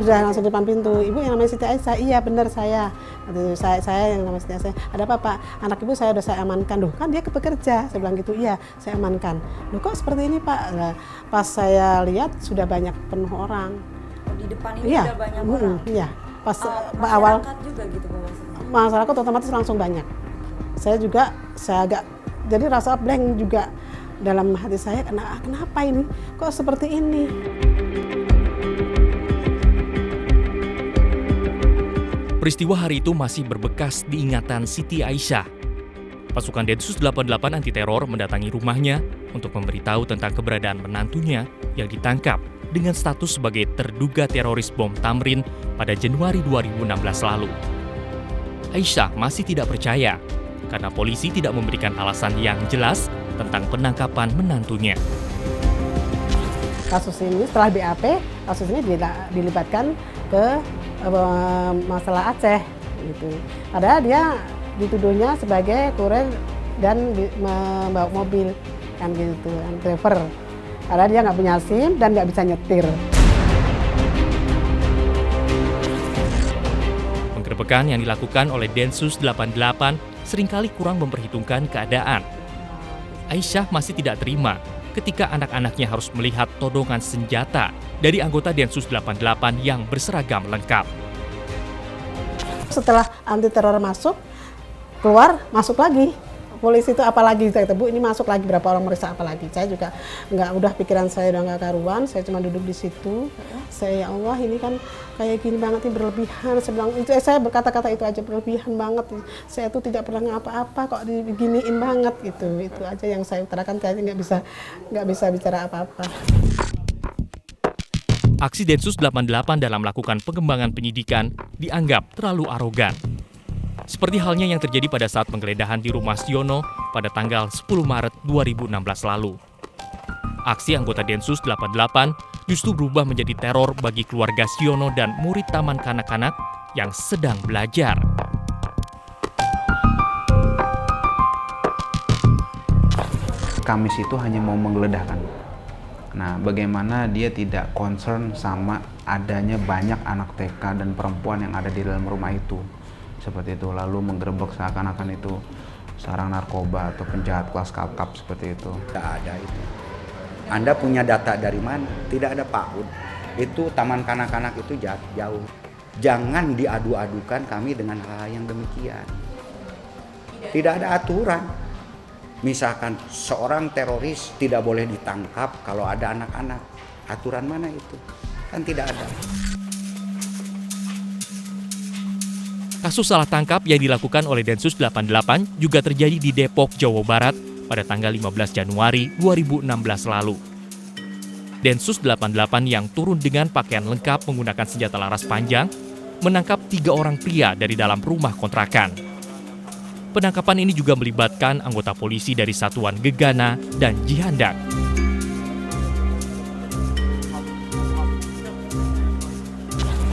sudah langsung di depan pintu. Ibu yang namanya Siti Aisyah, iya benar saya. Saya yang namanya Siti Aisyah. Ada apa Pak? Anak ibu saya udah saya amankan. Loh kan dia bekerja. Saya bilang gitu, iya saya amankan. Loh kok seperti ini Pak? Nah, pas saya lihat sudah banyak penuh orang. Di depan ini ada banyak orang? Iya. Pas awal juga gitu Bu? Masyarakat otomatis langsung banyak. Saya agak jadi rasa blank juga dalam hati saya, kenapa ini? Kok seperti ini? Peristiwa hari itu masih berbekas di ingatan Siti Aisyah. Pasukan Densus 88 anti teror mendatangi rumahnya untuk memberitahu tentang keberadaan menantunya yang ditangkap dengan status sebagai terduga teroris bom Tamrin pada Januari 2016 lalu. Aisyah masih tidak percaya karena polisi tidak memberikan alasan yang jelas tentang penangkapan menantunya. Kasus ini setelah BAP, kasus ini dilibatkan ke masalah Aceh gitu. Padahal dia dituduhnya sebagai kurir dan membawa mobil kan gitu, driver. Padahal dia nggak punya SIM dan nggak bisa nyetir. Penggerebekan yang dilakukan oleh Densus 88 seringkali kurang memperhitungkan keadaan. Aisyah masih tidak terima ketika anak-anaknya harus melihat todongan senjata dari anggota Densus 88 yang berseragam lengkap. Setelah anti teror masuk, keluar, masuk lagi. Polisi itu apalagi, Bu, ini masuk lagi berapa orang meriksa apalagi. Saya juga udah pikiran saya udah nggak karuan, saya cuma duduk di situ. Saya, ya Allah ini kan kayak gini banget, ini berlebihan. Saya bilang, saya berkata-kata itu aja berlebihan banget. Saya tuh tidak pernah ngapa-apa kok diginiin banget gitu. Itu aja yang saya utarakan, saya nggak bisa bicara apa-apa. Aksi Densus 88 dalam melakukan pengembangan penyidikan dianggap terlalu arogan. Seperti halnya yang terjadi pada saat penggeledahan di rumah Siono pada tanggal 10 Maret 2016 lalu. Aksi anggota Densus 88 justru berubah menjadi teror bagi keluarga Siono dan murid taman kanak-kanak yang sedang belajar. Kamis itu hanya mau menggeledahkan. Nah, bagaimana dia tidak concern sama adanya banyak anak TK dan perempuan yang ada di dalam rumah itu. Seperti itu, lalu menggerebek seakan-akan itu sarang narkoba atau penjahat kelas kakap seperti itu. Tidak ada itu. Anda punya data dari mana? Tidak ada PAUD. Itu taman kanak-kanak itu jauh. Jangan diadu-adukan kami dengan hal yang demikian. Tidak ada aturan. Misalkan seorang teroris tidak boleh ditangkap kalau ada anak-anak. Aturan mana itu? Kan tidak ada. Kasus salah tangkap yang dilakukan oleh Densus 88 juga terjadi di Depok, Jawa Barat pada tanggal 15 Januari 2016 lalu. Densus 88 yang turun dengan pakaian lengkap menggunakan senjata laras panjang menangkap 3 orang pria dari dalam rumah kontrakan. Penangkapan ini juga melibatkan anggota polisi dari Satuan Gegana dan Jihandak.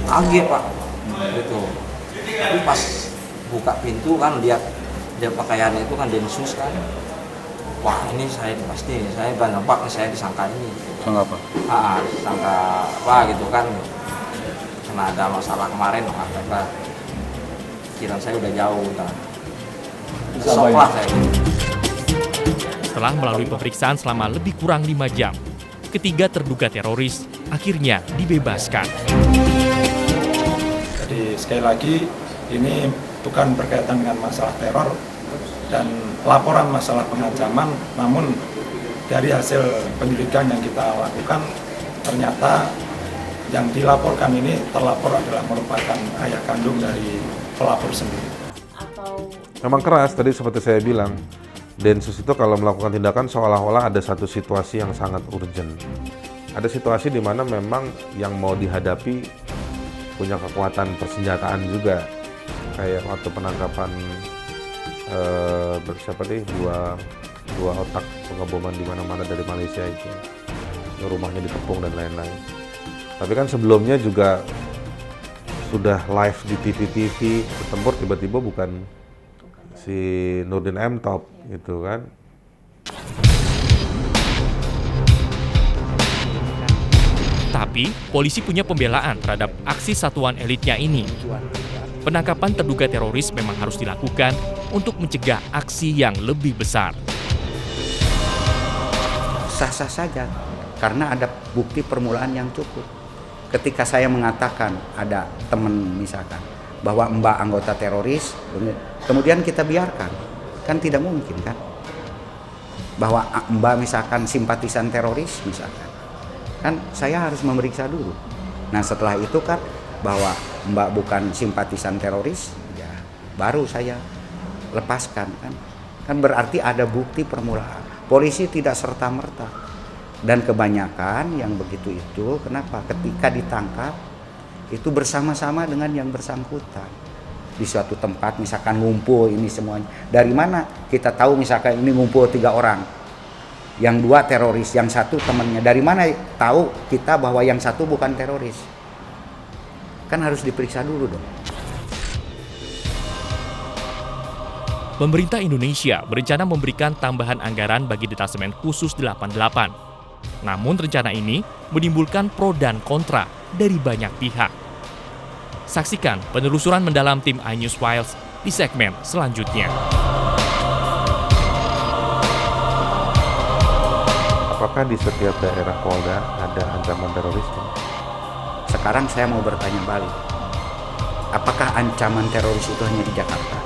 Kaget Pak, gitu. Tapi pas buka pintu kan lihat dia pakaiannya itu kan Densus kan. Wah ini saya pasti, saya nampak saya disangka ini. Sangka apa? Disangka apa gitu kan. Karena ada masalah kemarin, apa pikiran saya udah jauh. Sok lah saya. Setelah melalui pemeriksaan selama lebih kurang 5 jam, ketiga terduga teroris akhirnya dibebaskan. Jadi sekali lagi ini bukan berkaitan dengan masalah teror dan laporan masalah pengancaman, namun dari hasil penyelidikan yang kita lakukan ternyata yang dilaporkan ini terlapor adalah merupakan ayah kandung dari pelapor sendiri. Memang keras, tadi seperti saya bilang, Densus itu kalau melakukan tindakan seolah-olah ada satu situasi yang sangat urgent. Ada situasi di mana memang yang mau dihadapi punya kekuatan persenjataan juga. Kayak waktu penangkapan dua otak pengeboman di mana-mana dari Malaysia itu, rumahnya dikepung dan lain-lain. Tapi kan sebelumnya juga sudah live di TV ketempur, tiba-tiba bukan si Nurdin M. Top gitu kan. Tapi, polisi punya pembelaan terhadap aksi satuan elitnya ini. Penangkapan terduga teroris memang harus dilakukan untuk mencegah aksi yang lebih besar. Sah-sah saja, karena ada bukti permulaan yang cukup. Ketika saya mengatakan ada teman misalkan, bahwa Mbak anggota teroris, kemudian kita biarkan, kan tidak mungkin kan? Bahwa Mbak misalkan simpatisan teroris misalkan. Kan saya harus memeriksa dulu. Nah setelah itu kan bahwa Mbak bukan simpatisan teroris, ya baru saya lepaskan kan. Kan berarti ada bukti permulaan. Polisi tidak serta-merta. Dan kebanyakan yang begitu itu, kenapa? Ketika ditangkap, itu bersama-sama dengan yang bersangkutan. Di suatu tempat misalkan ngumpul ini semuanya. Dari mana kita tahu misalkan ini ngumpul 3 orang. Yang 2 teroris, yang 1 temannya. Dari mana tahu kita bahwa yang 1 bukan teroris? Kan harus diperiksa dulu dong. Pemerintah Indonesia berencana memberikan tambahan anggaran bagi Detasemen Khusus 88. Namun rencana ini menimbulkan pro dan kontra dari banyak pihak. Saksikan penelusuran mendalam tim iNews Files di segmen selanjutnya. Apakah di setiap daerah Polda ada ancaman terorisme? Sekarang saya mau bertanya balik. Apakah ancaman teroris itu hanya di Jakarta?